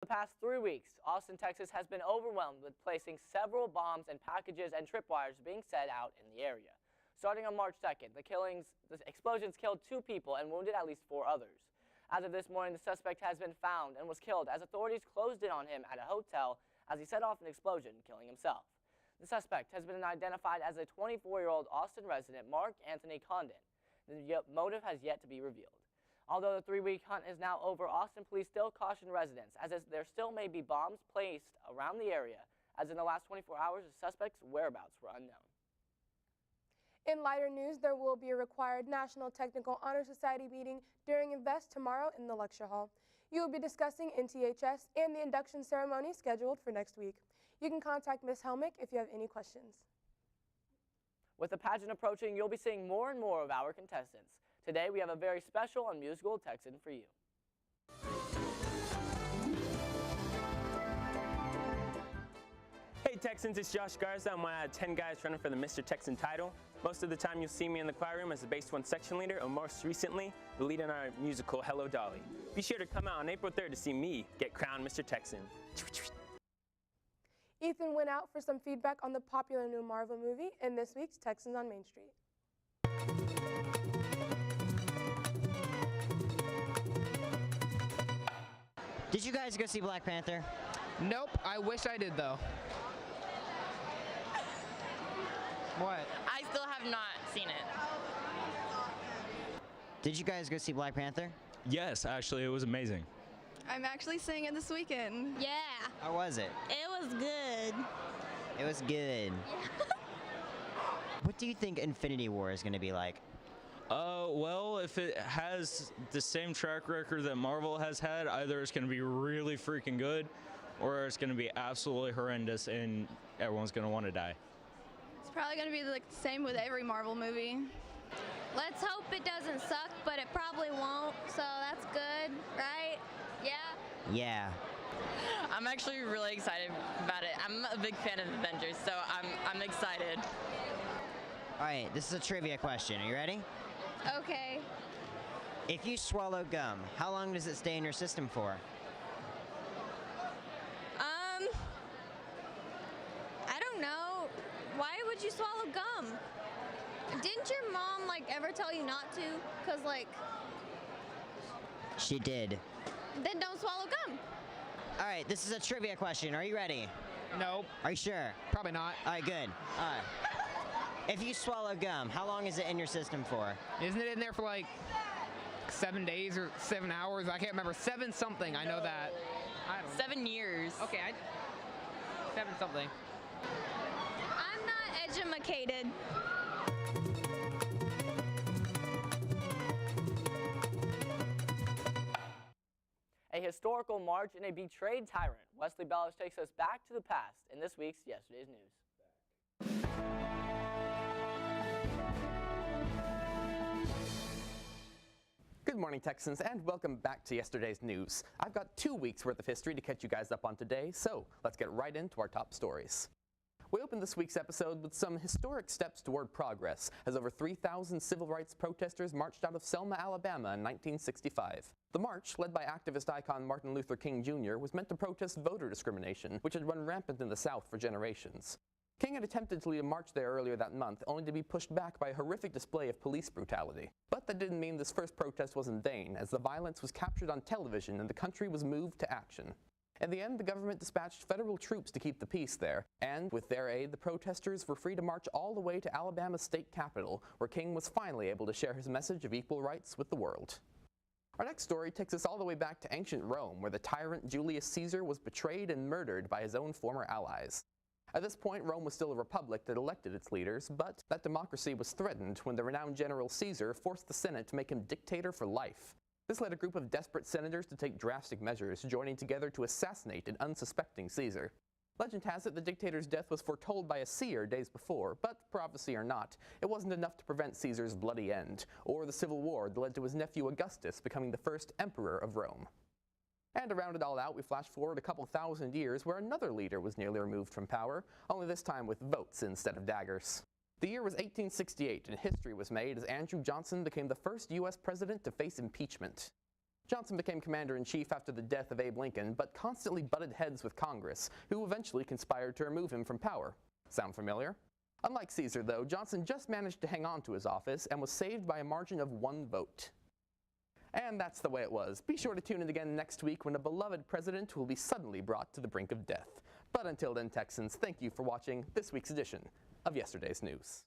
The past 3 weeks, Austin, Texas has been overwhelmed with placing several bombs and packages and tripwires being set out in the area. Starting on March 2nd, the explosions killed 2 people and wounded at least 4 others. As of this morning, the suspect has been found and was killed as authorities closed in on him at a hotel as he set off an explosion, killing himself. The suspect has been identified as a 24-year-old Austin resident, Mark Anthony Condon. The motive has yet to be revealed. Although the 3-week hunt is now over, Austin police still caution residents as there still may be bombs placed around the area, as in the last 24 hours, the suspect's whereabouts were unknown. In lighter news, there will be a required National Technical Honor Society meeting during Invest tomorrow in the lecture hall. You will be discussing NTHS and the induction ceremony scheduled for next week. You can contact Ms. Helmick if you have any questions. With the pageant approaching, you'll be seeing more and more of our contestants. Today, we have a very special and musical Texan for you. Hey Texans, it's Josh Garza. I'm one out of 10 guys running for the Mr. Texan title. Most of the time you'll see me in the choir room as the Base 1 section leader, and most recently, the lead in our musical, Hello Dolly. Be sure to come out on April 3rd to see me get crowned Mr. Texan. Ethan went out for some feedback on the popular new Marvel movie in this week's Texans on Main Street. Did you guys go see Black Panther? Nope, I wish I did though. What? I still have not seen it. Did you guys go see Black Panther? Yes, actually, it was amazing. I'm actually seeing it this weekend. Yeah. How was it? It was good. It was good. What do you think Infinity War is going to be like? Well, if it has the same track record that Marvel has had, either it's going to be really freaking good, or it's going to be absolutely horrendous and everyone's going to want to die. It's probably going to be like the same with every Marvel movie. Let's hope it doesn't suck, but it probably won't, so that's good, right? Yeah? Yeah. I'm actually really excited about it. I'm a big fan of Avengers, so I'm excited. All right, this is a trivia question. Are you ready? Okay. If you swallow gum, how long does it stay in your system for? I don't know. Why would you swallow gum? Didn't your mom, like, ever tell you not to? Because, like... She did. Then don't swallow gum. All right, this is a trivia question. Are you ready? Nope. Are you sure? Probably not. All right, good. All right. If you swallow gum, how long is it in your system for? Isn't it in there for like 7 days or 7 hours? I can't remember. 7 something. I know that. I don't know. 7 years. Okay, 7 something. I'm not educated. A historical march and a betrayed tyrant. Wesley Bellis takes us back to the past in this week's Yesterday's News. Good morning, Texans, and welcome back to Yesterday's News. I've got 2 weeks worth of history to catch you guys up on today, so let's get right into our top stories. We opened this week's episode with some historic steps toward progress, as over 3,000 civil rights protesters marched out of Selma, Alabama in 1965. The march, led by activist icon Martin Luther King Jr., was meant to protest voter discrimination, which had run rampant in the South for generations. King had attempted to lead a march there earlier that month, only to be pushed back by a horrific display of police brutality. But that didn't mean this first protest was in vain, as the violence was captured on television and the country was moved to action. In the end, the government dispatched federal troops to keep the peace there, and with their aid, the protesters were free to march all the way to Alabama's state capital, where King was finally able to share his message of equal rights with the world. Our next story takes us all the way back to ancient Rome, where the tyrant Julius Caesar was betrayed and murdered by his own former allies. At this point, Rome was still a republic that elected its leaders, but that democracy was threatened when the renowned general Caesar forced the Senate to make him dictator for life. This led a group of desperate senators to take drastic measures, joining together to assassinate an unsuspecting Caesar. Legend has it the dictator's death was foretold by a seer days before, but prophecy or not, it wasn't enough to prevent Caesar's bloody end, or the civil war that led to his nephew Augustus becoming the first emperor of Rome. And to round it all out, we flash forward a couple thousand years where another leader was nearly removed from power, only this time with votes instead of daggers. The year was 1868, and history was made as Andrew Johnson became the first U.S. president to face impeachment. Johnson became commander-in-chief after the death of Abe Lincoln, but constantly butted heads with Congress, who eventually conspired to remove him from power. Sound familiar? Unlike Caesar, though, Johnson just managed to hang on to his office and was saved by a margin of 1 vote. And that's the way it was. Be sure to tune in again next week when a beloved president will be suddenly brought to the brink of death. But until then, Texans, thank you for watching this week's edition of Yesterday's News.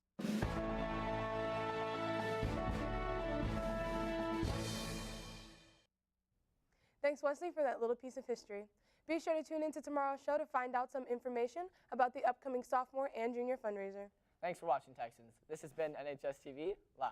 Thanks, Wesley, for that little piece of history. Be sure to tune into tomorrow's show to find out some information about the upcoming sophomore and junior fundraiser. Thanks for watching, Texans. This has been NHSTV Live.